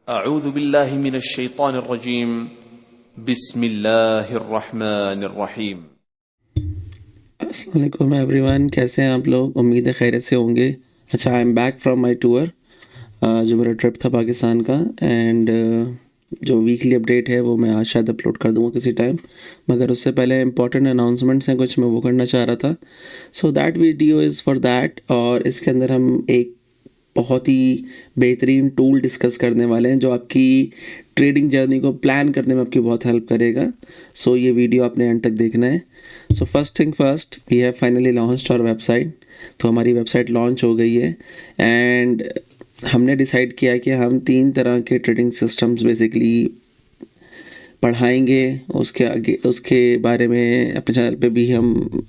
अऊज़ु बिल्लाहि मिनश शैतानिर रजीम बिस्मिल्लाहिर रहमानिर रहीम। अस्सलाम वालेकुम एवरीवन, कैसे हैं आप लोग? उम्मीद है खैरियत से होंगे। अच्छा, I am back from my tour, जो मेरा ट्रिप था पाकिस्तान का। एंड जो वीकली अपडेट है वो मैं आज शायद अपलोड कर दूंगा किसी टाइम, मगर उससे पहले इंपॉर्टेंट अनाउंसमेंट्स हैं कुछ, मैं वो करना चाह रहा था। So that video is for that. और इसके अंदर हम एक बहुत ही बेहतरीन टूल डिस्कस करने वाले हैं जो आपकी ट्रेडिंग जर्नी को प्लान करने में आपकी बहुत हेल्प करेगा। सो ये वीडियो आपने एंड तक देखना है। So first thing first, we have finally launched our website. तो हमारी वेबसाइट लॉन्च हो गई है एंड हमने डिसाइड किया है कि हम 3 तरह के ट्रेडिंग सिस्टम्स बेसिकली पढ़ाएंगे। उसके आगे उसके बारे में अपने चैनल पे भी हम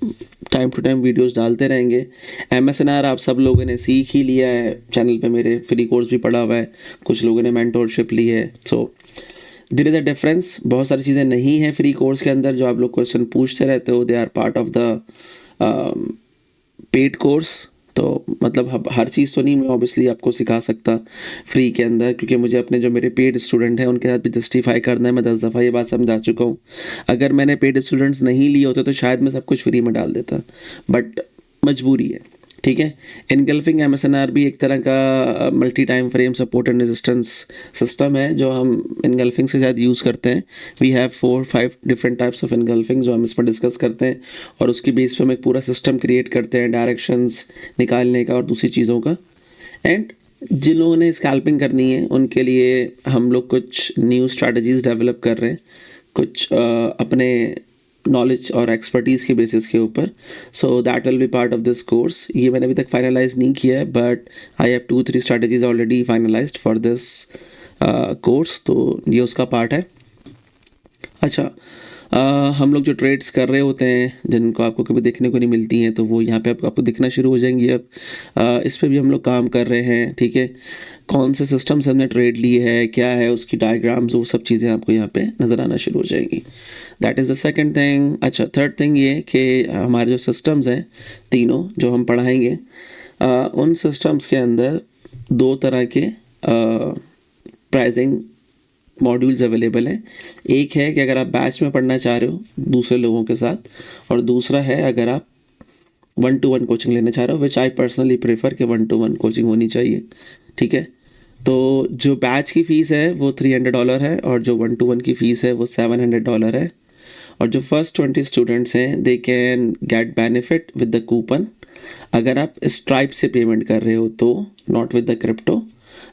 टाइम टू टाइम वीडियोस डालते रहेंगे। MSNR आप सब लोगों ने सीख ही लिया है, चैनल पे मेरे फ्री कोर्स भी पढ़ा हुआ है, कुछ लोगों ने मेंटोरशिप ली है। So there is a difference. बहुत सारी चीज़ें नहीं हैं फ्री कोर्स के अंदर जो आप लोग क्वेश्चन पूछते रहते हो, they are part of the paid course. तो मतलब हर चीज़ तो नहीं मैं ऑब्वियसली आपको सिखा सकता फ्री के अंदर, क्योंकि मुझे अपने जो मेरे पेड स्टूडेंट हैं उनके साथ भी जस्टिफाई करना है। मैं 10 दफ़ा ये बात समझा चुका हूँ। अगर मैंने पेड स्टूडेंट्स नहीं लिए होते तो शायद मैं सब कुछ फ्री में डाल देता, बट मजबूरी है, ठीक है। इनगल्फिंग MSNR भी एक तरह का multi time frame support and resistance system है जो हम इनगल्फिंग से शायद यूज़ करते हैं। We have 4-5 different types of engulfing जो हम इस पर डिस्कस करते हैं, और उसकी बेस पे हम एक पूरा सिस्टम क्रिएट करते हैं डायरेक्शंस निकालने का और दूसरी चीज़ों का। एंड जिन लोगों ने स्कैल्पिंग करनी है उनके लिए हम लोग कुछ न्यू स्ट्रैटेजीज डेवलप कर रहे हैं, कुछ अपने नॉलेज और एक्सपर्टीज़ के बेसिस के ऊपर। So that will be part of this course. ये मैंने अभी तक फाइनलाइज नहीं किया है, but I have 2-3 strategies already finalised for this course, तो ये उसका पार्ट है। अच्छा, हम लोग जो ट्रेड्स कर रहे होते हैं जिनको आपको कभी देखने को नहीं मिलती हैं, तो वो यहाँ पे आपको दिखना शुरू हो जाएंगी अब। इस पे भी हम लोग काम कर रहे हैं, ठीक है। कौन से सिस्टम्स हमने ट्रेड लिए है, क्या है उसकी डायग्राम्स, वो सब चीज़ें आपको यहाँ पे नज़र आना शुरू हो जाएंगी। That is the second thing. अच्छा, थर्ड थिंग ये कि हमारे जो सिस्टम्स हैं तीनों जो हम पढ़ाएंगे, उन सिस्टम्स के अंदर 2 तरह के प्राइजिंग मॉड्यूल्स अवेलेबल हैं। एक है कि अगर आप बैच में पढ़ना चाह रहे हो दूसरे लोगों के साथ, और दूसरा है अगर आप 1-to-1 कोचिंग लेना चाह रहे हो, विच आई पर्सनली प्रेफर कि 1-to-1 कोचिंग होनी चाहिए, ठीक है। तो जो बैच की फ़ीस है वो $300 है, और जो 1-to-1 की फ़ीस है वो $700 है। और जो फर्स्ट 20 स्टूडेंट्स हैं they can get benefit with the coupon. अगर आप स्ट्राइप से पेमेंट कर रहे हो तो, नॉट विद द क्रिप्टो।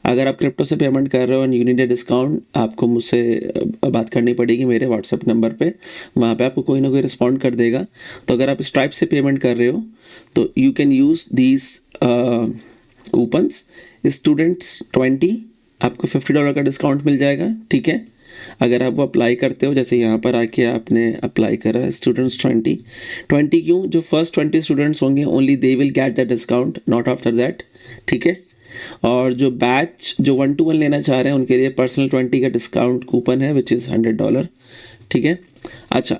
अगर आप क्रिप्टो से पेमेंट कर रहे हो and you need a discount, आपको मुझसे बात करनी पड़ेगी मेरे व्हाट्सएप नंबर पे, वहाँ पे आपको कोई ना कोई रिस्पॉन्ड कर देगा। तो अगर आप स्ट्राइप से पेमेंट कर रहे हो तो you can use these coupons. Students 20 आपको $50 का डिस्काउंट मिल जाएगा, ठीक है। अगर आप वो अप्लाई करते हो, जैसे यहाँ पर आके आपने अप्लाई करा स्टूडेंट्स 20 क्यों, जो फर्स्ट 20 स्टूडेंट्स होंगे only they will get the discount, not after that, ठीक है। और जो बैच जो 1-to-1 लेना चाह रहे हैं उनके लिए पर्सनल 20 का डिस्काउंट कूपन है विच इज़ $100, ठीक है। अच्छा,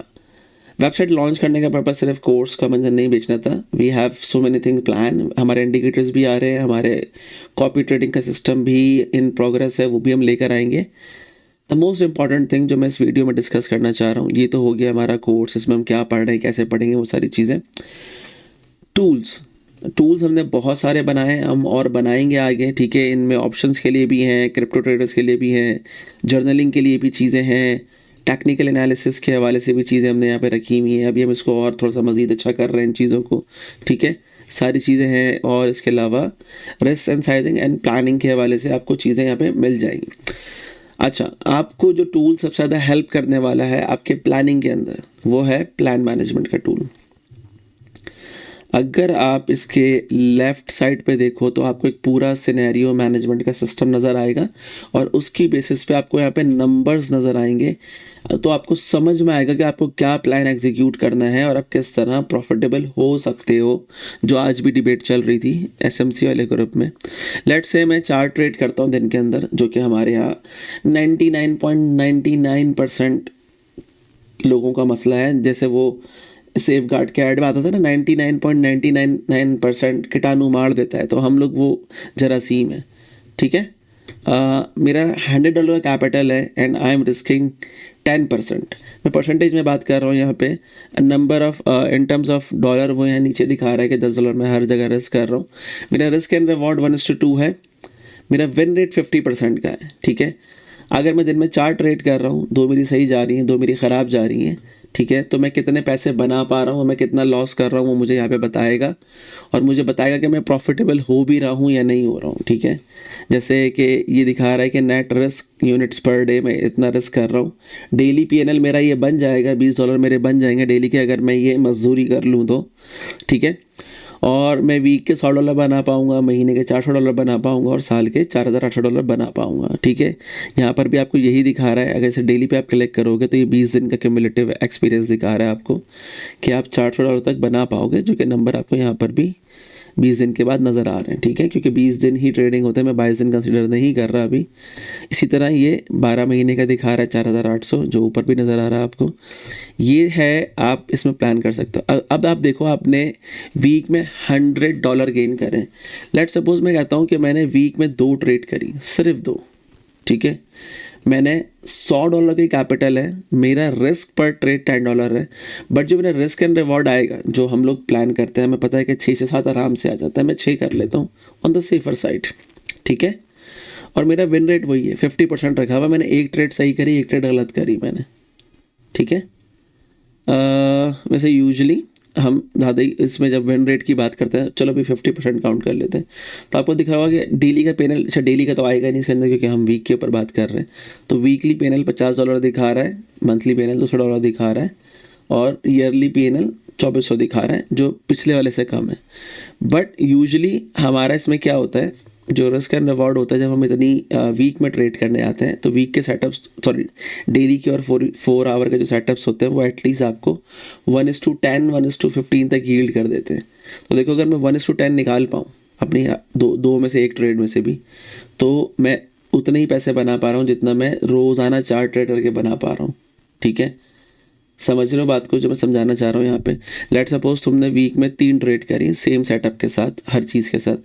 वेबसाइट लॉन्च करने का पर्पज़ सिर्फ कोर्स का मंजर नहीं बेचना था। We have so many thing plan. हमारे इंडिकेटर्स भी आ रहे हैं, हमारे कॉपी ट्रेडिंग का सिस्टम भी इन प्रोग्रेस है, वो भी हम लेकर आएंगे। द मोस्ट इंपॉर्टेंट थिंग जो मैं इस वीडियो में डिस्कस करना चाह रहा हूँ, ये तो हो गया हमारा कोर्स, इसमें हम क्या पढ़ रहे हैं, कैसे पढ़ेंगे, वो सारी चीज़ें। टूल्स हमने बहुत सारे बनाए, हम और बनाएंगे आगे, ठीक है। इनमें ऑप्शंस के लिए भी हैं, क्रिप्टो ट्रेडर्स के लिए भी हैं, जर्नलिंग के लिए भी चीज़ें हैं, टेक्निकल एनालिसिस के हवाले से भी चीज़ें हमने यहाँ पे रखी हुई हैं। अभी हम इसको और थोड़ा सा मज़ीद अच्छा कर रहे हैं इन चीज़ों को, ठीक है। सारी चीज़ें हैं, और इसके अलावा risk and sizing and planning के हवाले से आपको चीज़ें यहाँ पे मिल जाएंगी। अच्छा, आपको जो टूल सबसे ज़्यादा हेल्प करने वाला है आपके प्लानिंग के अंदर, वो है प्लान मैनेजमेंट का टूल। अगर आप इसके लेफ़्ट साइड पे देखो तो आपको एक पूरा सिनेरियो मैनेजमेंट का सिस्टम नज़र आएगा, और उसकी बेसिस पे आपको यहाँ पे नंबर्स नज़र आएंगे। तो आपको समझ में आएगा कि आपको क्या प्लान एग्जीक्यूट करना है और आप किस तरह प्रॉफिटेबल हो सकते हो, जो आज भी डिबेट चल रही थी SMC वाले ग्रुप में। लेट्स से मैं 4 ट्रेड करता हूँ दिन के अंदर, जो कि हमारे यहाँ 99.99% लोगों का मसला है। जैसे वो सेफ गार्ड के ऐड में आता था ना, 99.999% कीटाणु मार देता है, तो हम लोग वो जरासीम है, ठीक है। मेरा $100 का कैपिटल है एंड आई एम रिस्किंग 10%। मैं परसेंटेज में बात कर रहा हूँ यहाँ पे, number of in terms of dollar वो यहाँ नीचे दिखा रहा है कि $10 मैं हर जगह रिस्क कर रहा हूँ। मेरा रिस्क एंड रिवॉर्ड 1:2 है। मेरा विन रेट 50% का है, ठीक है। अगर मैं दिन में 4 ट्रेड कर रहा हूँ, 2 मेरी सही जा रही हैं, 2 मेरी ख़राब जा रही हैं, ठीक है, तो मैं कितने पैसे बना पा रहा हूँ, मैं कितना लॉस कर रहा हूँ, वो मुझे यहाँ पे बताएगा और मुझे बताएगा कि मैं प्रॉफिटेबल हो भी रहा हूँ या नहीं हो रहा हूँ, ठीक है। जैसे कि ये दिखा रहा है कि net risk units per day मैं इतना रिस्क कर रहा हूँ। डेली पीएनएल मेरा ये बन जाएगा, $20 मेरे बन जाएंगे डेली के, अगर मैं ये मजदूरी कर लूँ तो, ठीक है। और मैं वीक के $100 बना पाऊँगा, महीने के $400 बना पाऊँगा और साल के $4800 बना पाऊँगा, ठीक है। यहाँ पर भी आपको यही दिखा रहा है। अगर इसे डेली पे आप कलेक्ट करोगे तो ये 20 दिन का क्यूमुलेटिव एक्सपीरियंस दिखा रहा है आपको कि आप $400 तक बना पाओगे, जो कि नंबर आपको यहाँ पर भी 20 दिन के बाद नज़र आ रहे हैं, ठीक है। क्योंकि 20 दिन ही ट्रेडिंग होता है, मैं 22 दिन कंसिडर नहीं कर रहा अभी। इसी तरह ये 12 महीने का दिखा रहा है 4800, जो ऊपर भी नज़र आ रहा है आपको। ये है, आप इसमें प्लान कर सकते हो। अब आप देखो, आपने वीक में $100 गेन करें। लेट सपोज मैं कहता हूँ कि मैंने वीक में 2 ट्रेड करी, सिर्फ 2, ठीक है। मैंने $100 की कैपिटल है, मेरा रिस्क पर ट्रेड $10 है, बट जो मेरा रिस्क एंड रिवॉर्ड आएगा, जो हम लोग प्लान करते हैं, हमें पता है कि 6 से 7 आराम से आ जाता है, मैं 6 कर लेता हूँ ऑन द सेफर साइड, ठीक है। और मेरा विन रेट वही है, 50% रखा हुआ। मैंने एक ट्रेड सही करी, एक ट्रेड गलत करी मैंने, ठीक है। वैसे यूजुअली हम ज़्यादा ही इसमें जब विन रेट की बात करते हैं, चलो अभी 50% काउंट कर लेते हैं, तो आपको दिख रहा होगा कि डेली का पेनल, अच्छा डेली का तो आएगा नहीं इसके अंदर क्योंकि हम वीक के ऊपर बात कर रहे हैं। तो वीकली पेनल $50 दिखा रहा है, मंथली पेनल $200 दिखा रहा है और ईयरली पेनल 2400 दिखा रहा है, जो पिछले वाले से कम है। बट यूजुअली हमारा इसमें क्या होता है, जो रिस्क एंड रिवॉर्ड होता है, जब हम इतनी वीक में ट्रेड करने आते हैं तो वीक के सेटअप्स, सॉरी डेली के और 4 आवर के जो सेटअप्स होते हैं वो एटलीस्ट आपको 1:10 1:15 तक यील्ड कर देते हैं। तो देखो, अगर मैं 1:10 निकाल पाऊँ अपनी दो में से एक ट्रेड में से भी, तो मैं उतने ही पैसे बना पा रहा हूँ जितना मैं रोज़ाना 4 ट्रेड करके बना पा रहा हूँ, ठीक है। समझ रहे हो बात को जो मैं समझाना चाह रहा हूँ यहाँ पे। लेट सपोज तुमने वीक में 3 ट्रेड करी सेम सेटअप के साथ, हर चीज़ के साथ,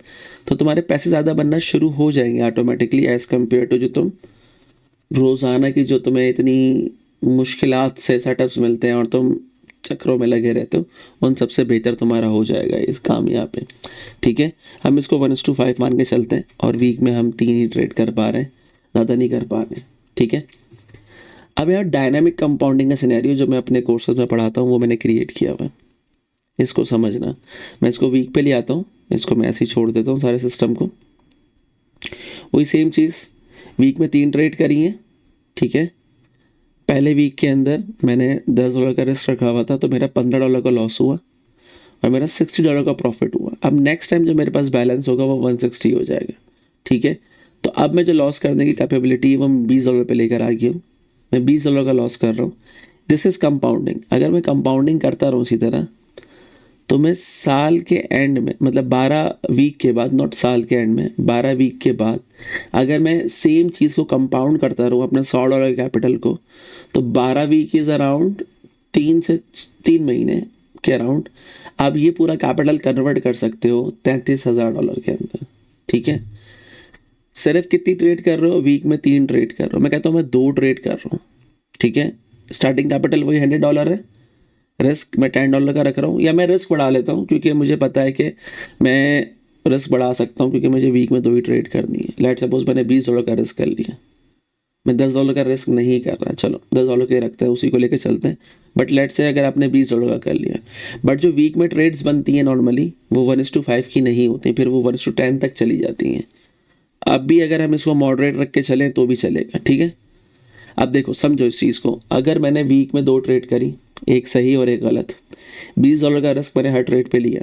तो तुम्हारे पैसे ज़्यादा बनना शुरू हो जाएंगे ऑटोमेटिकली एज़ कम्पेयर टू जो तुम रोज़ाना की, जो तुम्हें इतनी मुश्किलात से सेटअप्स मिलते हैं और तुम चक्रों में लगे रहते हो, उन सबसे बेहतर तुम्हारा हो जाएगा इस काम यहाँ पे, ठीक है। हम इसको 1:5 मान के चलते हैं और वीक में हम 3 ही ट्रेड कर पा रहे हैं, ज़्यादा नहीं कर पा रहे हैं, ठीक है। अब यार डायनामिक कंपाउंडिंग का सिनेरियो जो मैं अपने कोर्सेज में पढ़ाता हूँ वो मैंने क्रिएट किया हुआ है, इसको समझना। मैं इसको वीक पे ले आता हूँ, इसको मैं ऐसे ही छोड़ देता हूँ सारे सिस्टम को। वही सेम चीज़, वीक में 3 ट्रेड करी हैं, ठीक है। पहले वीक के अंदर मैंने $10 का रिस्क रखा हुआ था, तो मेरा $15 का लॉस हुआ और मेरा $60 का प्रॉफिट हुआ। अब नेक्स्ट टाइम जो मेरे पास बैलेंस होगा वो 160 हो जाएगा, ठीक है। तो अब मैं जो लॉस करने की कैपेबिलिटी है वो मैं $20 पे लेकर आ गया हूँ, मैं $20 का लॉस कर रहा हूँ। This is compounding. अगर मैं कंपाउंडिंग करता रहूँ इसी तरह, तो मैं साल के एंड में, मतलब 12 वीक के बाद, नॉट साल के एंड में, 12 वीक के बाद अगर मैं सेम चीज़ को कंपाउंड करता रहूँ अपने $100 कैपिटल को, तो 12 वीक इज़ अराउंड 3 महीने के अराउंड आप ये पूरा कैपिटल कन्वर्ट कर सकते हो $33,000 के अंदर, ठीक है। सिर्फ कितनी ट्रेड कर रहे हो, वीक में 3 ट्रेड कर रहे हो। मैं कहता हूँ मैं 2 ट्रेड कर रहा हूँ, ठीक है। स्टार्टिंग कैपिटल वही $100 है, रिस्क मैं $10 का रख रहा हूँ, या मैं रिस्क बढ़ा लेता हूँ क्योंकि मुझे पता है कि मैं रिस्क बढ़ा सकता हूँ क्योंकि मुझे वीक में 2 ही ट्रेड करनी है। लेट सपोज मैंने $20 का रिस्क कर लिया, मैं $10 का रिस्क नहीं कर रहा, चलो $10 के रखते हैं, उसी को लेकर चलते हैं। बट लेट से अगर आपने $20 का कर लिया, बट जो वीक में ट्रेड्स बनती हैं नॉर्मली वो 1:5 की नहीं होती, फिर वो 1:10 तक चली जाती हैं। अब भी अगर हम इसको मॉडरेट रख के चलें तो भी चलेगा, ठीक है। अब देखो, समझो इस चीज़ को, अगर मैंने वीक में 2 ट्रेड करी, एक सही और एक गलत, $20 का रिस्क मैंने हर ट्रेड पे लिया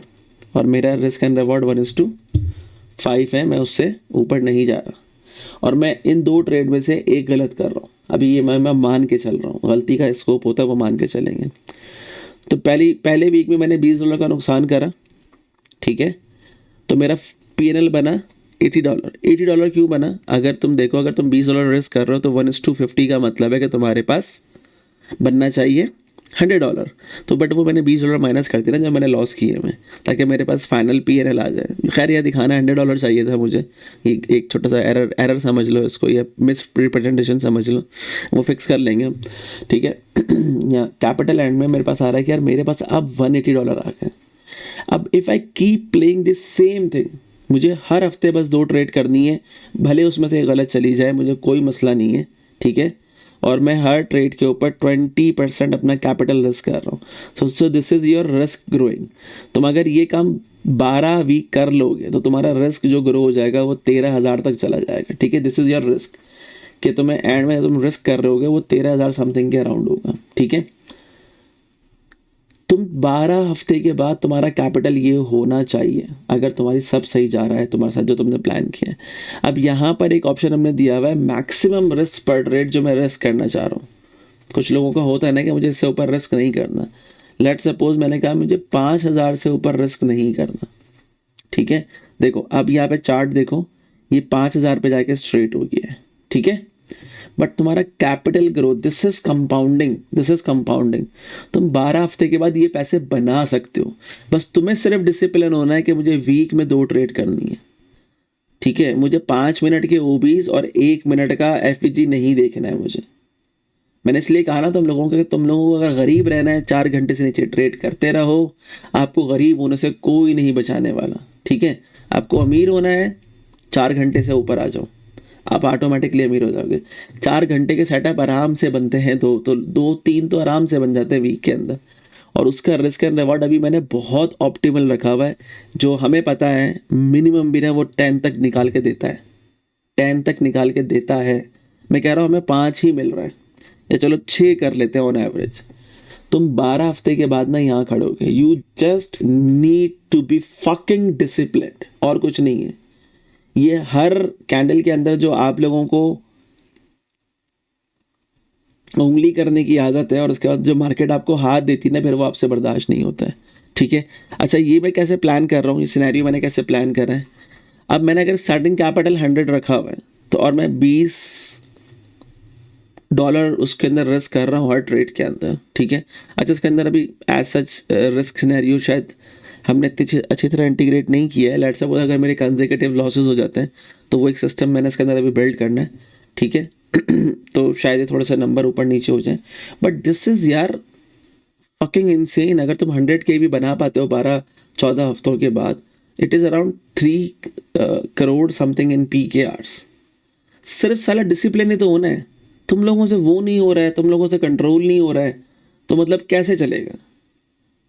और मेरा रिस्क एंड रिवॉर्ड 1:5 है, मैं उससे ऊपर नहीं जा रहा और मैं इन 2 ट्रेड में से एक गलत कर रहा हूँ। अभी ये मैं मान के चल रहा हूँ, गलती का स्कोप होता है वो मान के चलेंगे। तो पहले वीक में मैंने $20 का नुकसान करा, ठीक है। तो मेरा P&L बना $80। $80 क्यों बना? अगर तुम देखो, अगर तुम $20 रिस्क कर रहे हो तो 1:50 का मतलब है कि तुम्हारे पास बनना चाहिए $100, तो बट वो मैंने $20 माइनस कर दिया ना जब मैंने लॉस किए मैं, ताकि मेरे पास फाइनल P&L आ जाए। खैर यह दिखाना $100 चाहिए था मुझे, एक छोटा सा एरर समझ लो इसको, या मिस रिप्रेजेंटेशन समझ लो, वो फिक्स कर लेंगे हम, ठीक है। या कैपिटल एंड में मेरे पास आ रहा है कि यार मेरे पास अब $180 आ गए। अब if I keep playing this same thing, मुझे हर हफ्ते बस 2 ट्रेड करनी है, भले उसमें से गलत चली जाए मुझे कोई मसला नहीं है, ठीक है। और मैं हर ट्रेड के ऊपर 20% अपना कैपिटल रिस्क कर रहा हूँ। So this is your risk growing. तुम अगर ये काम 12 वीक कर लोगे तो तुम्हारा रिस्क जो ग्रो हो जाएगा वो 13,000 तक चला जाएगा, ठीक है। दिस इज़ योर रिस्क, कि तुम्हें एंड में तुम रिस्क कर रहे होगे वो 13,000 समथिंग के अराउंड होगा, ठीक है। तुम 12 हफ्ते के बाद तुम्हारा कैपिटल ये होना चाहिए, अगर तुम्हारी सब सही जा रहा है तुम्हारे साथ जो तुमने प्लान किया है। अब यहाँ पर एक ऑप्शन हमने दिया हुआ है मैक्सिमम रिस्क पर ट्रेड, जो मैं रिस्क करना चाह रहा हूँ। कुछ लोगों का होता है ना कि मुझे इससे ऊपर रिस्क नहीं करना। लेट सपोज मैंने कहा मुझे 5,000 से ऊपर रिस्क नहीं करना, ठीक है। देखो अब यहाँ पे चार्ट देखो, ये 5,000 पे जाके स्ट्रेट हो गया है, ठीक है। बट तुम्हारा capital growth, this is compounding. तुम 12 हफ्ते के बाद ये पैसे बना सकते हो, बस तुम्हें सिर्फ डिसिप्लिन होना है कि मुझे वीक में 2 ट्रेड करनी है, ठीक है। मुझे 5 मिनट के ओबीज और 1 मिनट का एफपीजी नहीं देखना है मुझे। मैंने इसलिए कहा ना तुम लोगों को कि तुम लोगों को अगर गरीब रहना है 4 घंटे से नीचे ट्रेड करते रहो, आपको गरीब होने से कोई नहीं बचाने वाला, ठीक है। आपको अमीर होना है 4 घंटे से ऊपर आ जाओ, आप ऑटोमेटिकली अमीर हो जाओगे। 4 घंटे के सेटअप आराम से बनते हैं, तो 2-3 तो आराम से बन जाते हैं वीक के अंदर। और उसका रिस्क एंड रिवॉर्ड अभी मैंने बहुत ऑप्टिमल रखा हुआ है, जो हमें पता है मिनिमम भी ना वो 10 तक निकाल के देता है, 10 तक निकाल के देता है। मैं कह रहा हूँ हमें 5 ही मिल रहा है, या चलो 6 कर लेते हैं ऑन एवरेज। तुम 12 हफ्ते के बाद ना यहाँ खड़ोगे। You just need to be fucking disciplined, और कुछ नहीं है। ये हर कैंडल के अंदर जो आप लोगों को उंगली करने की आदत है, और उसके बाद जो मार्केट आपको हाथ देती है ना, फिर वो आपसे बर्दाश्त नहीं होता है, ठीक है। अच्छा ये मैं कैसे प्लान कर रहा हूँ, ये सिनेरियो मैंने कैसे प्लान करा है। अब मैंने अगर स्टार्टिंग कैपिटल 100 रखा हुआ है, तो और मैं $20 उसके अंदर रिस्क कर रहा हूँ हर ट्रेड के अंदर, ठीक है। अच्छा इसके अंदर अभी एज सच रिस्क सिनेरियो शायद हमने इतनी अच्छी तरह इंटीग्रेट नहीं किया है। लेट सपोज अगर मेरे कंसेक्यूटिव लॉसेस हो जाते हैं तो वो एक सिस्टम मैंने इसके अंदर अभी बिल्ड करना है, ठीक है। तो शायद ये थोड़ा सा नंबर ऊपर नीचे हो जाए, बट दिस इज़ यार फकिंग इनसेन। अगर तुम 100K भी बना पाते हो 12-14 हफ्तों के बाद, it is around 3 crore something in PKRs। सिर्फ साला डिसिप्लिन ही तो होना है। तुम लोगों से वो नहीं हो रहा है, तुम लोगों से कंट्रोल नहीं हो रहा है, तो मतलब कैसे चलेगा।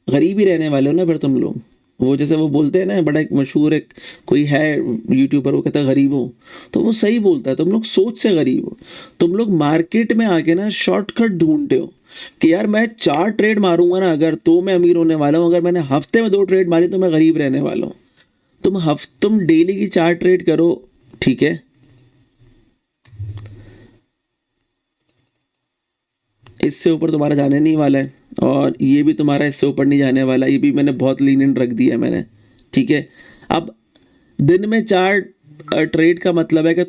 गरीब ही रहने वाले हो ना फिर तुम लोग। वो जैसे वो बोलते हैं ना, बड़ा एक मशहूर एक कोई है यूट्यूबर, वो कहता है गरीब हो, तो वो सही बोलता है। तुम लोग सोच से गरीब हो। तुम लोग मार्केट में आके ना शॉर्टकट ढूंढते हो कि यार मैं 4 ट्रेड मारूंगा ना अगर, तो मैं अमीर होने वाला हूँ। अगर मैंने हफ्ते में 2 ट्रेड मारी तो मैं गरीब रहने वाला हूँ। तुम डेली की 4 ट्रेड करो, ठीक है। इससे ऊपर तुम्हारा जाने नहीं वाला है, और ये भी तुम्हारा इससे ऊपर नहीं जाने वाला। ये भी मैंने बहुत लीनियंट रख दिया है मैंने, ठीक है। अब दिन में 4 ट्रेड का मतलब है कि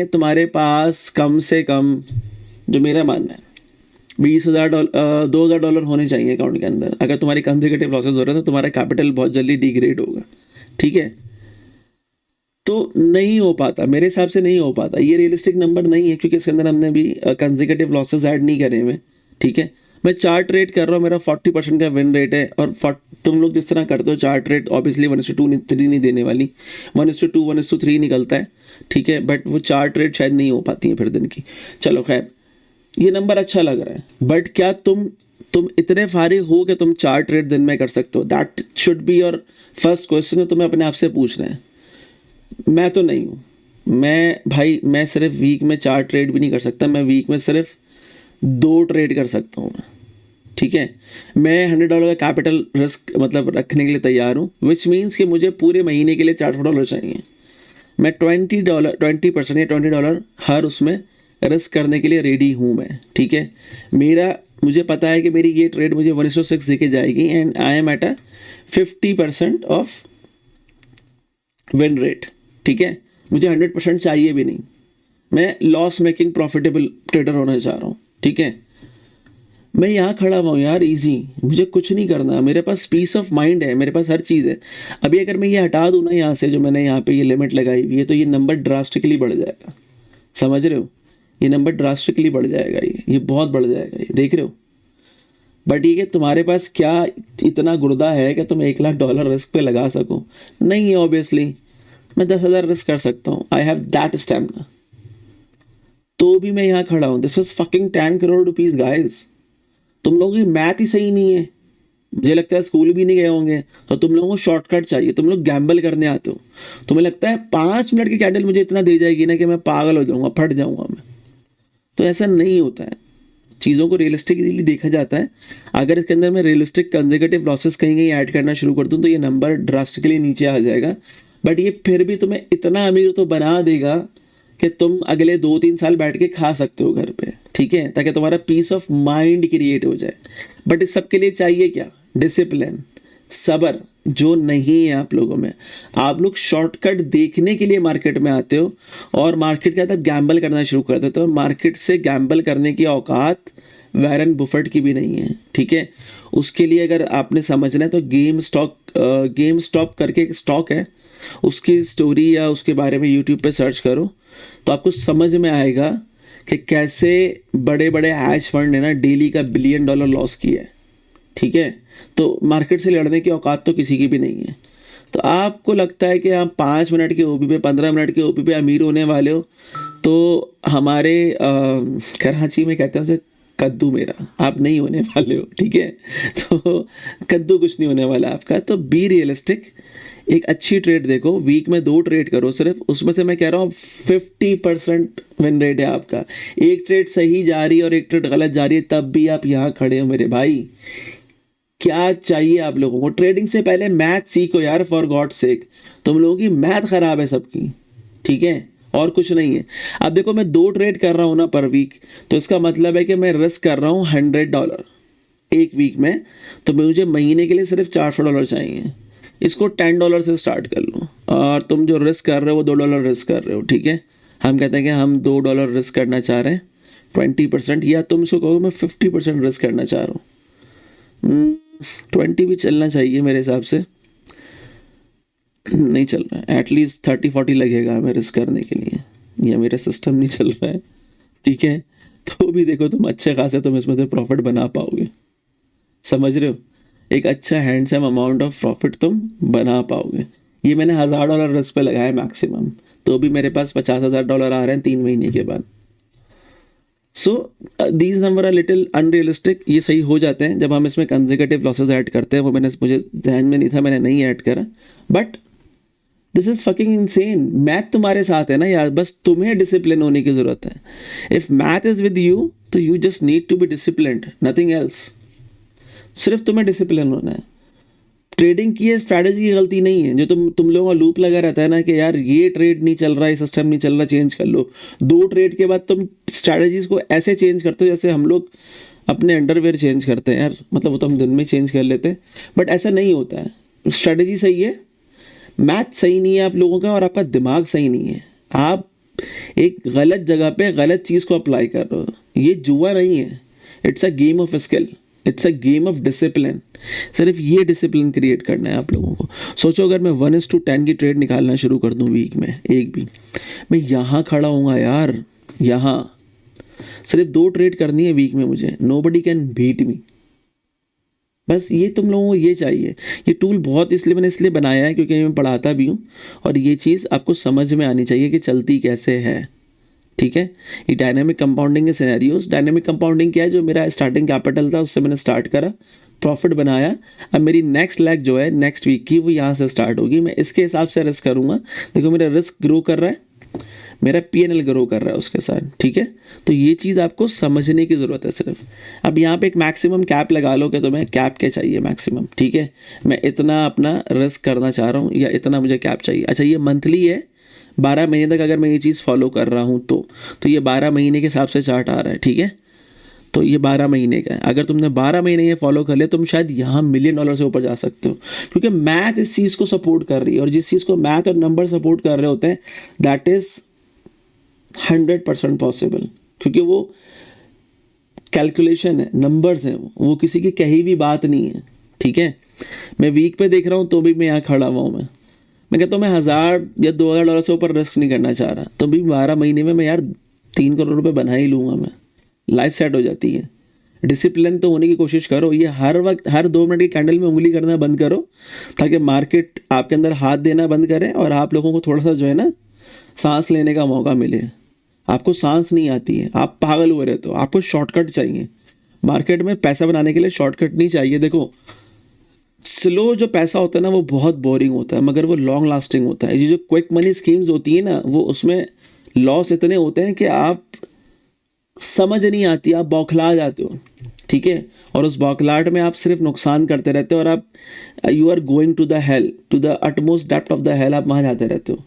तुम्हारे पास कम से कम, जो मेरा मानना है, $20,000 $2,000 होने चाहिए अकाउंट के अंदर। अगर तुम्हारी कंसेक्यूटिव लॉसेस हो रहे हैं तो तुम्हारा कैपिटल बहुत जल्दी डिग्रेड होगा, ठीक है। तो नहीं हो पाता, मेरे हिसाब से नहीं हो पाता। ये रियलिस्टिक नंबर नहीं है, क्योंकि इसके अंदर हमने भी कंसेक्यूटिव लॉसेस ऐड नहीं करे हुए, ठीक है। मैं 4 ट्रेड कर रहा हूँ, मेरा 40% का विन रेट है। और तुम लोग जिस तरह करते हो 4 ट्रेड, ऑब्वियसली 1:2-3 नहीं देने वाली, 1:2 1:3 निकलता है, ठीक है। बट वो 4 ट्रेड शायद नहीं हो पाती हैं फिर दिन की। चलो खैर, ये नंबर अच्छा लग रहा है, बट क्या तुम इतने फारिग हो कि तुम 4 ट्रेड दिन में कर सकते हो? That should be your first question, जो तुम्हें अपने आप से पूछना है। मैं तो नहीं हूँ। मैं सिर्फ वीक में 4 ट्रेड भी नहीं कर सकता, मैं वीक में सिर्फ 2 ट्रेड कर सकता हूँ, ठीक है। मैं $100 का कैपिटल रिस्क मतलब रखने के लिए तैयार हूँ, विच मीन्स कि मुझे पूरे महीने के लिए $400 चाहिए। मैं $20 या $20 हर उसमें रिस्क करने के लिए रेडी हूँ मैं, ठीक है। मुझे पता है कि मेरी ये ट्रेड मुझे 1:6 देके जाएगी, and I am at 50% of win rate, ठीक है। मुझे 100% चाहिए भी नहीं, मैं लॉस मेकिंग प्रॉफिटेबल ट्रेडर होना चाह रहा हूँ, ठीक है। मैं यहाँ खड़ा हुआ हूँ यार, इजी, मुझे कुछ नहीं करना, मेरे पास पीस ऑफ माइंड है, मेरे पास हर चीज़ है। अभी अगर मैं ये हटा दूँ ना यहाँ से, जो मैंने यहाँ पे ये लिमिट लगाई हुई है, तो ये नंबर ड्रास्टिकली बढ़ जाएगा। समझ रहे हो? ये नंबर ड्रास्टिकली बढ़ जाएगा, ये बहुत बढ़ जाएगा, ये देख रहे हो? बट ये कि तुम्हारे पास क्या इतना गुर्दा है कि तुम $1 लाख रिस्क पे लगा सको? नहीं है ऑब्वियसली। मैं 10,000 रिस्क कर सकता हूँ, आई हैव दैट स्टैमिना, तो भी मैं यहाँ खड़ा हूँ। This is fucking 10 crore rupees guys. तुम लोगों की मैथ ही सही नहीं है, मुझे लगता है स्कूल भी नहीं गए होंगे, तो तुम लोगों को शॉर्टकट चाहिए। तुम लोग गैम्बल करने आते हो, तुम्हें लगता है 5 मिनट की कैंडल मुझे इतना दे जाएगी ना कि मैं पागल हो जाऊंगा, फट जाऊंगा मैं। तो ऐसा नहीं होता है, चीज़ों को रियलिस्टिकली देखा जाता है। अगर इसके अंदर मैं रियलिस्टिक कंसेक्यूटिव लॉसेस कहीं कहीं ऐड करना शुरू कर दूँ तो ये नंबर ड्रास्टिकली नीचे आ जाएगा। बट ये फिर भी तुम्हें इतना अमीर तो बना देगा कि तुम अगले 2-3 साल बैठ के खा सकते हो घर पे, ठीक है, ताकि तुम्हारा पीस ऑफ माइंड क्रिएट हो जाए। बट इस सब के लिए चाहिए क्या? डिसिप्लिन, सब्र, जो नहीं है आप लोगों में। आप लोग शॉर्टकट देखने के लिए मार्केट में आते हो और मार्केट के अंदर गैम्बल करना शुरू कर देते हो। मार्केट से गैम्बल करने की औकात वॉरेन बुफेट की भी नहीं है, ठीक है। उसके लिए अगर आपने समझना है तो गेम स्टॉप करके एक स्टॉक है, उसकी स्टोरी या उसके बारे में यूट्यूब पे सर्च करो तो आपको समझ में आएगा कि कैसे बड़े बड़े हैज फंड ने ना डेली का $1 बिलियन लॉस किया है, ठीक है। तो मार्केट से लड़ने की औकात तो किसी की भी नहीं है। तो आपको लगता है कि आप 5 मिनट के ओपी पे, 15 मिनट के ओपी पे अमीर होने वाले हो, तो हमारे कराची में कहते हैं उसे कद्दू मेरा, आप नहीं होने वाले हो, ठीक है। तो कद्दू कुछ नहीं होने वाला आपका। तो बी रियलिस्टिक, एक अच्छी ट्रेड देखो, वीक में 2 ट्रेड करो सिर्फ, उसमें से मैं कह रहा हूँ 50% विन रेट है आपका। एक ट्रेड सही जा रही है और एक ट्रेड गलत जा रही है, तब भी आप यहाँ खड़े हो मेरे भाई। क्या चाहिए आप लोगों को? ट्रेडिंग से पहले मैथ सीखो यार, फॉर गॉड सेक। तुम लोगों की मैथ खराब है सबकी, ठीक है, और कुछ नहीं है। अब देखो मैं 2 ट्रेड कर रहा हूँ ना पर वीक, तो इसका मतलब है कि मैं रिस्क कर रहा हूँ $100 एक वीक में, तो मुझे महीने के लिए सिर्फ $400 चाहिए। इसको $10 से स्टार्ट कर लो, और तुम जो रिस्क कर रहे हो वो $2 रिस्क कर रहे हो, ठीक है। हम कहते हैं कि हम $2 रिस्क करना चाह रहे हैं 20%, या तुम इसको कहो मैं 50% रिस्क करना चाह रहा हूँ। 20 भी चलना चाहिए मेरे हिसाब से, नहीं चल रहा है। एटलीस्ट 30-40 लगेगा हमें रिस्क करने के लिए, या मेरा सिस्टम नहीं चल रहा है, ठीक है। तो भी देखो तुम अच्छे खासे तुम इसमें से प्रॉफिट बना पाओगे, समझ रहे हो? एक अच्छा हैंडसम अमाउंट ऑफ प्रॉफिट तुम बना पाओगे। ये मैंने $1,000 रिस्क पे लगाया मैक्सिमम, तो भी मेरे पास $50,000 आ रहे हैं 3 महीने के बाद। So these number are little unrealistic. ये सही हो जाते हैं जब हम इसमें कंसेक्यूटिव लॉसेस ऐड करते हैं। वो मुझे ध्यान में नहीं था, मैंने नहीं ऐड करा, but this is fucking insane. Math तुम्हारे साथ है ना यार, बस तुम्हें डिसिप्लिन होने की ज़रूरत है। If math is with you तो you just need to be disciplined, nothing else. सिर्फ तुम्हें डिसिप्लिन होना है। ट्रेडिंग की स्ट्रैटेजी की गलती नहीं है। जो तुम लोगों का लूप लगा रहता है ना कि यार ये ट्रेड नहीं चल रहा, ये सिस्टम नहीं चल रहा, चेंज कर लो। 2 ट्रेड के बाद तुम स्ट्रैटेजीज को ऐसे चेंज करते हो जैसे हम लोग अपने अंडरवेयर चेंज करते हैं यार, मतलब वो तो हम दिन में चेंज कर लेते हैं, बट ऐसा नहीं होता है। स्ट्रैटेजी सही है, मैथ सही नहीं है आप लोगों का, और आपका दिमाग सही नहीं है। आप एक गलत जगह पे गलत चीज़ को अप्लाई कर रहे हो। ये जुआ नहीं है, it's a game of skill, it's a game of discipline. सिर्फ ये डिसिप्लिन क्रिएट करना है आप लोगों को। सोचो अगर मैं 1:10 की ट्रेड निकालना शुरू कर दूं वीक में, एक भी, मैं यहाँ खड़ा हूँगा यार, यहाँ सिर्फ 2 ट्रेड करनी है वीक में मुझे, नोबडी कैन बीट मी। बस ये तुम लोगों को ये चाहिए। ये टूल बहुत मैंने इसलिए बनाया है क्योंकि मैं पढ़ाता भी हूँ, और ये चीज़ आपको समझ में आनी चाहिए कि चलती कैसे है, ठीक है। ये डायनामिक कंपाउंडिंग के सिनेरियोस। डायनामिक कंपाउंडिंग क्या है? जो मेरा स्टार्टिंग कैपिटल था उससे मैंने स्टार्ट करा, प्रॉफिट बनाया। अब मेरी नेक्स्ट लेग जो है नेक्स्ट वीक की, वो यहाँ से स्टार्ट होगी। मैं इसके हिसाब से रिस्क करूँगा। देखो मेरा रिस्क ग्रो कर रहा है, मेरा PNL ग्रो कर रहा है उसके साथ, ठीक है। तो ये चीज़ आपको समझने की ज़रूरत है सिर्फ। अब यहाँ पे एक मैक्सिमम कैप लगा लो कि तुम्हें कैप क्या चाहिए मैक्सिमम, ठीक है। मैं इतना अपना रिस्क करना चाह रहा हूँ या इतना मुझे कैप चाहिए। अच्छा ये मंथली है, 12 महीने तक अगर मैं ये चीज़ फॉलो कर रहा हूँ तो ये 12 महीने के हिसाब से चार्ट आ रहा है, ठीक है। तो ये 12 महीने का है। अगर तुमने 12 महीने ये फॉलो कर लिया, तुम शायद यहाँ $1 मिलियन से ऊपर जा सकते हो, क्योंकि मैथ इस चीज़ को सपोर्ट कर रही है। और जिस चीज़ को मैथ और नंबर सपोर्ट कर रहे होते हैं, दैट इज़ 100% पॉसिबल, क्योंकि वो कैलकुलेशन है, नंबर्स हैं, वो किसी की कही भी बात नहीं है, ठीक है। मैं वीक पे देख रहा हूँ तो भी मैं यहाँ खड़ा हुआ हूँ, मैं कहता हूँ मैं 1000 या 2000 डॉलर से ऊपर रिस्क नहीं करना चाह रहा, तो भी 12 महीने में मैं यार 3 करोड़ रुपए बना ही लूँगा, मैं लाइफ सेट हो जाती है। डिसिप्लिन तो होने की कोशिश करो, ये हर वक्त हर 2 मिनट की कैंडल में उंगली करना बंद करो, ताकि मार्केट आपके अंदर हाथ देना बंद करे और आप लोगों को थोड़ा सा जो है ना सांस लेने का मौका मिले। आपको सांस नहीं आती है, आप पागल हुए रहते हो, आपको शॉर्टकट चाहिए। मार्केट में पैसा बनाने के लिए शॉर्टकट नहीं चाहिए। देखो स्लो जो पैसा होता है ना वो बहुत बोरिंग होता है, मगर वो लॉन्ग लास्टिंग होता है। ये जो क्विक मनी स्कीम्स होती है ना, वो उसमें लॉस इतने होते हैं कि आप समझ नहीं आती, आप बौखला जाते हो, ठीक है। और उस बौखलाहट में आप सिर्फ नुकसान करते रहते हो और आप you are going to the hell, to the utmost depth of the hell, आप वहाँ जाते रहते हो।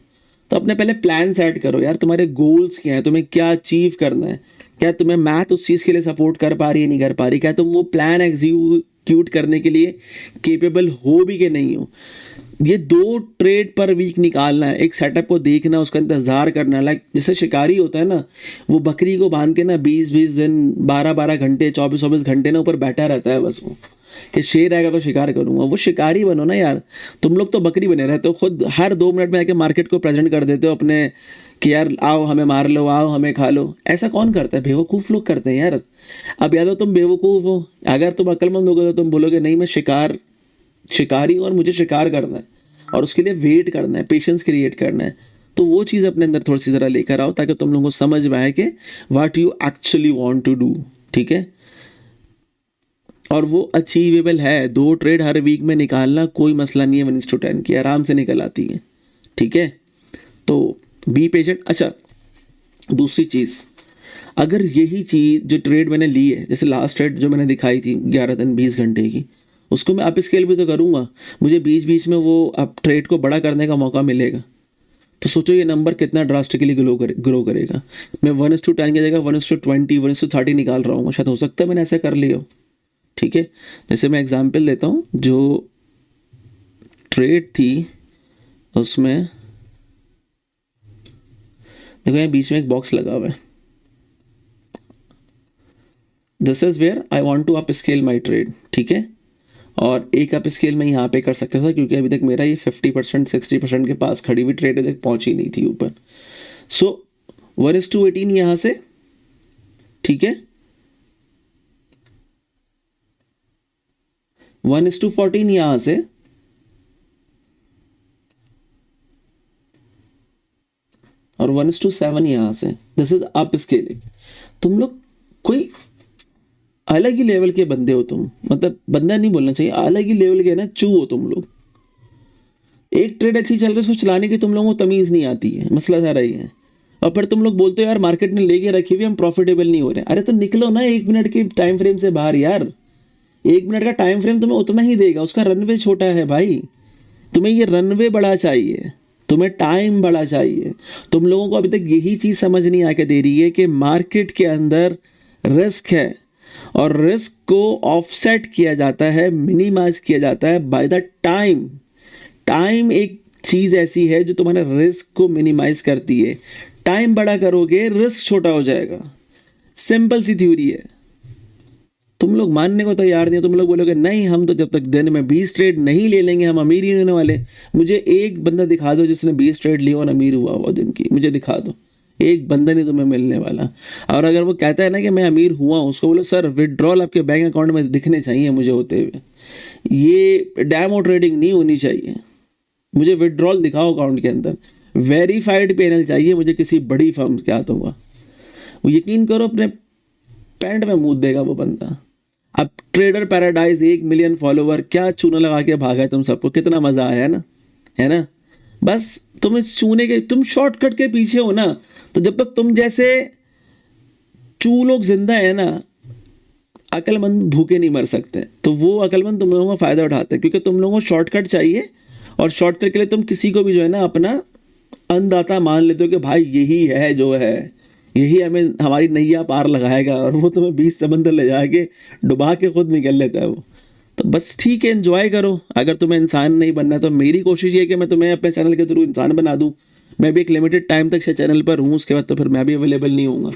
तो अपने पहले प्लान सेट करो यार, तुम्हारे गोल्स क्या हैं, तुम्हें क्या अचीव करना है, क्या तुम्हें मैथ उस चीज़ के लिए सपोर्ट कर पा रही है, नहीं कर पा रही, क्या तुम वो प्लान एग्जीक्यूट करने के लिए केपेबल हो भी कि नहीं हो। ये 2 ट्रेड पर वीक निकालना है, एक सेटअप को देखना, उसका इंतज़ार करना। लाइक जैसे शिकारी होता है ना, वो बकरी को बांध के ना 20-20 दिन 12-12 घंटे 24-24 घंटे ना ऊपर बैठा रहता है, बस वो कि शेर आएगा तो शिकार करूंगा। वो शिकारी बनो ना यार, तुम लोग तो बकरी बने रहते हो, खुद हर 2 मिनट में आके मार्केट को प्रेजेंट कर देते हो अपने कि यार आओ हमें मार लो, आओ हमें खा लो। ऐसा कौन करता है? बेवकूफ़ लोग करते हैं यार। अब याद हो तुम बेवकूफ़ हो, अगर तुम अक्लमंद होगे तो तुम बोलोगे नहीं मैं शिकारी हूँ और मुझे शिकार करना है और उसके लिए वेट करना है, पेशेंस क्रिएट करना है। तो वो चीज़ अपने अंदर थोड़ी सी ज़रा लेकर आओ ताकि तुम लोगों को समझ में आए कि what you actually want to do, ठीक है। और वो अचीवेबल है। 2 ट्रेड हर वीक में निकालना कोई मसला नहीं है, 1:10 की आराम से निकल आती है, ठीक है। तो बी पेशेंट। अच्छा दूसरी चीज़, अगर यही चीज़ जो ट्रेड मैंने ली है, जैसे लास्ट ट्रेड जो मैंने दिखाई थी 11 दिन 20 घंटे की, उसको मैं अप स्केल भी तो करूँगा, मुझे बीच बीच में वो अप ट्रेड को बड़ा करने का मौका मिलेगा। तो सोचो ये नंबर कितना ड्रास्टिकली ग्रो करेगा। मैं 1:10 की जगह 1:20 1:30 निकाल रहा हूँ, शायद हो सकता है मैंने ऐसा कर लिया हो, ठीक है। जैसे मैं एग्जांपल देता हूँ, जो ट्रेड थी उसमें देखो यहाँ बीच में एक बॉक्स लगा हुआ है, this is where I want to upscale my trade, ठीक है। और एक अप स्केल में यहाँ पे कर सकता था क्योंकि अभी तक मेरा ये 50% 60% के पास खड़ी हुई ट्रेड अभी तक पहुँची नहीं थी ऊपर। सो 1:18 यहाँ से, ठीक है, 1:14 यहाँ से, और 1:7 यहाँ से। This is up scaling. तुम लोग कोई अलग ही लेवल के बंदे हो तुम, मतलब बंदा नहीं बोलना चाहिए, अलग ही लेवल के ना चू हो तुम लोग। एक ट्रेड अच्छी चल रही है उसको चलाने की तुम लोगों को तमीज़ नहीं आती है, मसला सारा ही है। और फिर तुम लोग बोलते हो यार मार्केट ने लेके रखी हुई हम प्रॉफिटेबल नहीं हो रहे। अरे तो निकलो ना 1 मिनट के टाइम फ्रेम से बाहर यार। 1 मिनट का टाइम फ्रेम तुम्हें उतना ही देगा, उसका रनवे छोटा है भाई। तुम्हें ये रनवे बड़ा चाहिए, तुम्हें टाइम बड़ा चाहिए। तुम लोगों को अभी तक यही चीज़ समझ नहीं आके दे रही है कि मार्केट के अंदर रिस्क है और रिस्क को ऑफसेट किया जाता है, मिनिमाइज किया जाता है बाय द टाइम। टाइम एक चीज़ ऐसी है जो तुम्हारे रिस्क को मिनिमाइज करती है। टाइम बड़ा करोगे रिस्क छोटा हो जाएगा, सिंपल सी थ्योरी है। तुम लोग मानने को तैयार नहीं हो। तुम लोग बोलोगे नहीं हम तो जब तक दिन में 20 ट्रेड नहीं ले लेंगे हम अमीर ही नहीं होने वाले। मुझे एक बंदा दिखा दो जिसने 20 ट्रेड ली और अमीर हुआ वो दिन की, मुझे दिखा दो। एक बंदा नहीं तुम्हें मिलने वाला। और अगर वो कहता है ना कि मैं अमीर हुआ हूँ, उसको बोलो सर विड्रॉल आपके बैंक अकाउंट में दिखने चाहिए मुझे होते हुए। ये डैमो ट्रेडिंग नहीं होनी चाहिए। मुझे विड्रॉल दिखाओ अकाउंट के अंदर, वेरीफाइड पैनल चाहिए मुझे किसी बड़ी फर्म के हाथों का। वो यकीन करो अपने पैंट में मूत देगा वो बंदा। अब ट्रेडर पैराडाइज 1 मिलियन फॉलोवर, क्या चूना लगा के भागा है तुम सबको, कितना मज़ा आया ना, है ना। बस तुम इस चूने के, तुम शॉर्टकट के पीछे हो ना। तो जब तक तुम जैसे चू लोग जिंदा है ना, अक्लमंद भूखे नहीं मर सकते। तो वो अक्लमंद तुम लोगों का फ़ायदा उठाते हैं क्योंकि तुम लोगों को शॉर्टकट चाहिए। और शॉर्टकट के लिए तुम किसी को भी जो है ना अपना अन्नदाता मान लेते हो कि भाई यही है जो है, यही हमें हमारी नैया पार लगाएगा, और वो तुम्हें 20 समंदर ले जाके डुबा के खुद निकल लेता है वो। तो बस ठीक है, एंजॉय करो। अगर तुम्हें इंसान नहीं बनना तो मेरी कोशिश ये है कि मैं तुम्हें अपने चैनल के थ्रू इंसान बना दूँ। मैं भी एक लिमिटेड टाइम तक चैनल पर हूँ, उसके बाद तो फिर मैं भी अवेलेबल नहीं होऊंगा।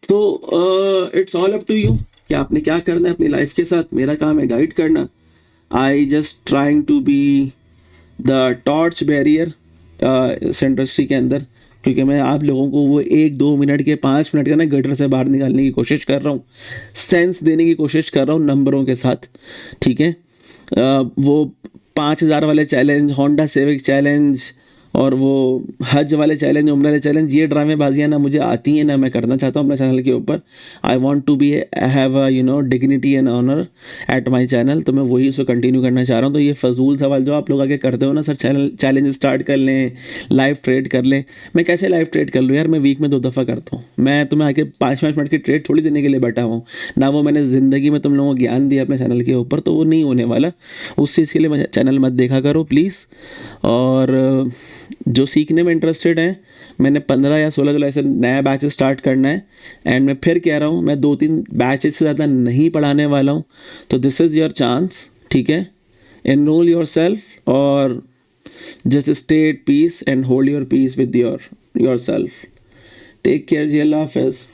तो it's all up to you कि आपने क्या करना है अपनी लाइफ के साथ। मेरा काम है गाइड करना। I just trying to be the torch bearer इस इंडस्ट्री के अंदर, क्योंकि मैं आप लोगों को वो 1-2 मिनट के 5 मिनट का ना गटर से बाहर निकालने की कोशिश कर रहा हूँ, सेंस देने की कोशिश कर रहा हूँ नंबरों के साथ, ठीक है। वो 5,000 वाले चैलेंज, होंडा सिविक चैलेंज और वो हज वाले चैलेंज, उम्र वाले चैलेंज, ये ड्रामेबाजियाँ ना मुझे आती हैं ना मैं करना चाहता हूँ अपने चैनल के ऊपर। I want to be have a dignity and honour at my channel, तो मैं वही उसको कंटिन्यू करना चाह रहा हूँ। तो ये फजूल सवाल जो आप लोग आगे करते हो ना, सर चैलेंज स्टार्ट कर लें, लाइव ट्रेड कर लें, मैं कैसे लाइव ट्रेड कर लूँ यार, मैं वीक में 2 दफ़ा करता हूँ। मैं तुम्हें आके 5-5 मिनट की ट्रेड थोड़ी देने के लिए बैठा हूँ ना, वो मैंने ज़िंदगी में तुम लोगों को ज्ञान दिया अपने चैनल के ऊपर, तो वो नहीं होने वाला। उस चीज़ के लिए चैनल मत देखा करो प्लीज़। और जो सीखने में इंटरेस्टेड हैं, मैंने 15 या 16 जुलाई से नया बैचेस स्टार्ट करना है। एंड मैं फिर कह रहा हूँ, मैं 2-3 बैचेस से ज़्यादा नहीं पढ़ाने वाला हूँ, तो दिस इज़ योर चांस, ठीक है। एनरोल योर सेल्फ और just stay at peace and hold your peace with yourself. Take care जी, अल्लाह हाफ़िज़।